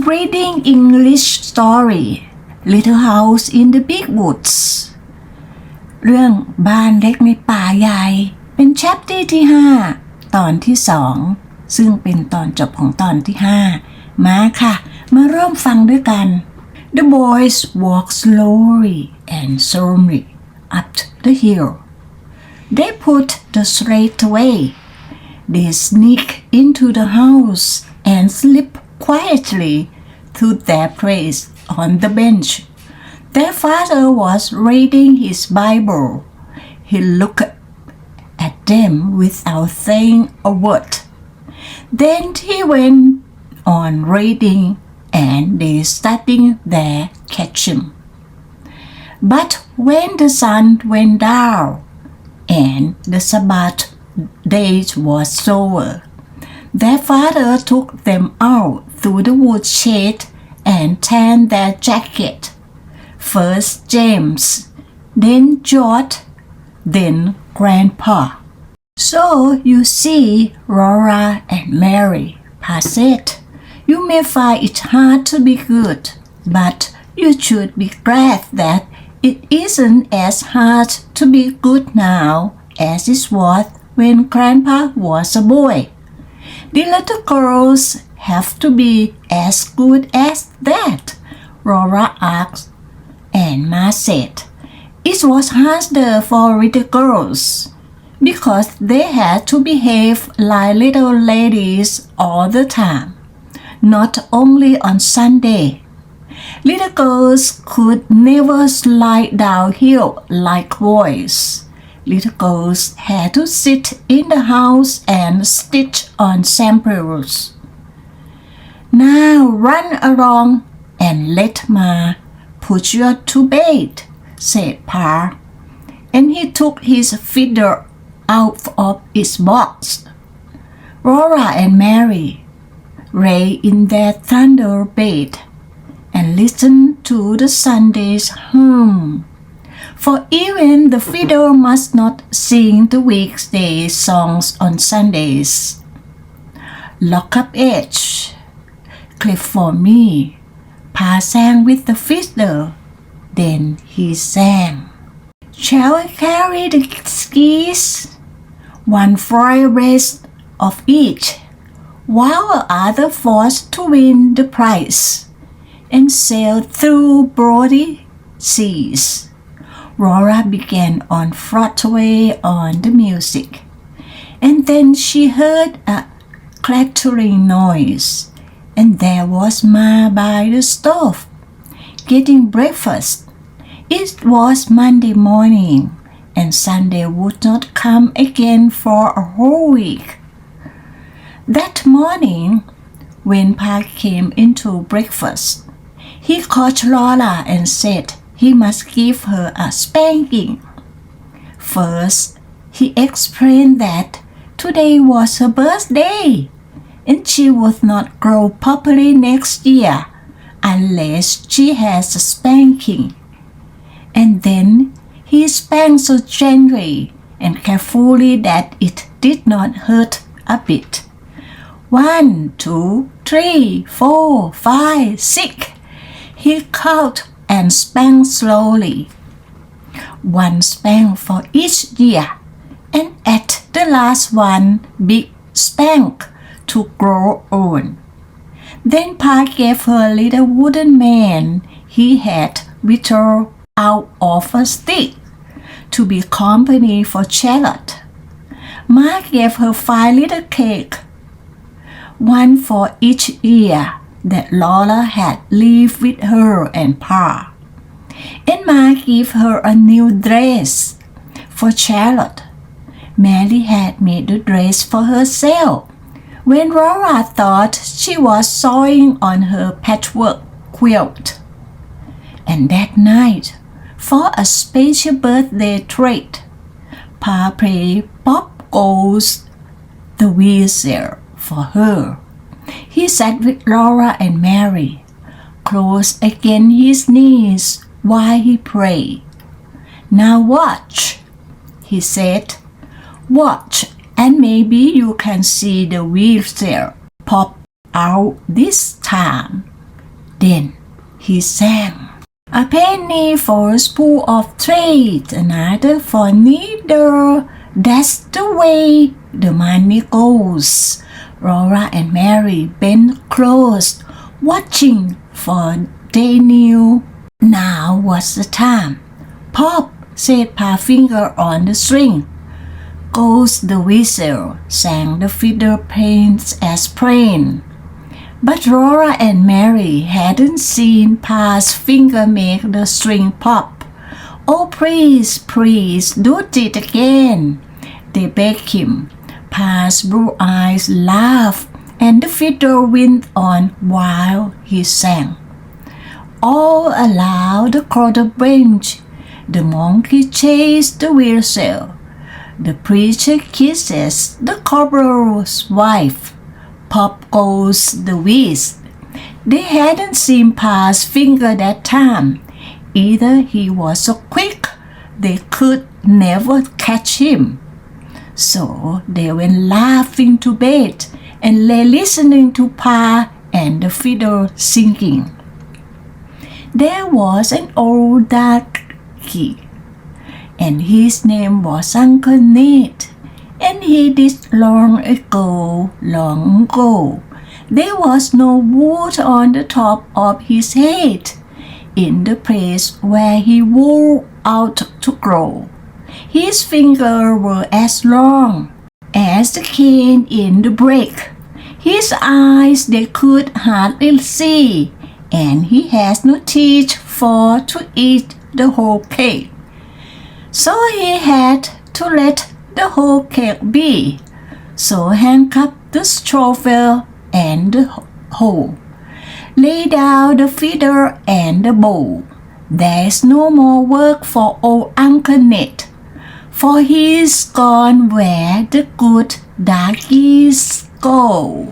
reading English story Little House in the Big Woods เรื่องบ้านเล็กในป่าใหญ่เป็น chapter ที่ 5 ตอนที่ 2 ซึ่งเป็นตอนจบของตอนที่ 5 มาค่ะมาเริ่มฟังด้วยกัน The boys walked slowly and solemnly up the hill. They put the slate away. They sneaked into the house and slipped quietly to their place on the bench. Their father was reading his Bible. He looked at them without saying a word. Then he went on reading and they studied their catechism. But when the sun went down and the Sabbath day was over, their father took them out through the woodshed and tanned their jacket. First James, then George, then Grandpa. So you see, Laura and Mary, Pa said, you may find it hard to be good, but you should be glad that it isn't as hard to be good now as it was when Grandpa was a boy. The little girls have to be as good as that, Laura asked, and Ma said, it was harder for little girls because they had to behave like little ladies all the time, not only on Sunday. Little girls could never slide downhill like boys.Little girls had to sit in the house and stitch on samples. Now run along and let Ma put you to bed, said Pa, and he took his fiddle out of its box. Laura and Mary lay in their thunder bed and listened to the Sunday's hymn.For even the fiddle must not sing the weekday songs on Sundays. Lock up edge, clip for me. Pa sang with the fiddle. Then he sang. Shall I carry the skis? One for a race of each, while the other forced to win the prize and sail through broady seas.Laura began on Broadway on the music, and then she heard a clattering noise, and there was Ma by the stove, getting breakfast. It was Monday morning, and Sunday would not come again for a whole week. That morning, when Pa came into breakfast, he caught Laura and said,He must give her a spanking. First, he explained that today was her birthday, and she would not grow properly next year unless she has a spanking. And then he spanked so gently and carefully that it did not hurt a bit. 1, 2, 3, 4, 5, 6. He counted.and spank slowly. One spank for each ear, and at the last one, big spank to grow on. Then Pa gave her a little wooden man he had whittled out of a stick to be company for Charlotte. Ma gave her 5 little cakes, one for each ear.that Laura had lived with her and Pa. And Ma gave her a new dress for Charlotte. Mary had made the dress for herself when Laura thought she was sewing on her patchwork quilt. And that night, for a special birthday treat, Pa played Pop Goes the Weasel for her.He sat with Laura and Mary, close against his knees while he prayed. Now watch, he said. Watch, and maybe you can see the weasel pop out this time. Then he sang, "A penny for a spool of trade, another for neither. That's the way the money goes." Laura and Mary bent close, watching, for they knew now was the time. "Pop," said Pa Finger on the string. "Goes the whistle," sang the fiddle plains as plain. But Laura and Mary hadn't seen Pa's finger make the string pop. "Oh, please, please, do it again," they begged him. Pa's blue eyes laughed, and the fiddle went on while he sang. All along the quarter bench, the monkey chased the whistle. The preacher kisses the cobbler's wife. Pop goes the whiz. They hadn't seen Pa's finger that time. Either he was so quick they could never catch him. So they went laughing to bed and lay listening to Pa and the fiddle singing. There was an old darky, and his name was Uncle Ned, and he did long ago, long ago. There was no wood on the top of his head, in the place where he wore out to grow. His fingers were as long as the cane in the brick. His eyes they could hardly see, and he has no teeth for to eat the whole cake. So he had to let the whole cake be. So hang up the shovel and the hoe. Lay down the fiddle and the bowl. There's no more work for old Uncle Ned, for he's gone where the good darkies go.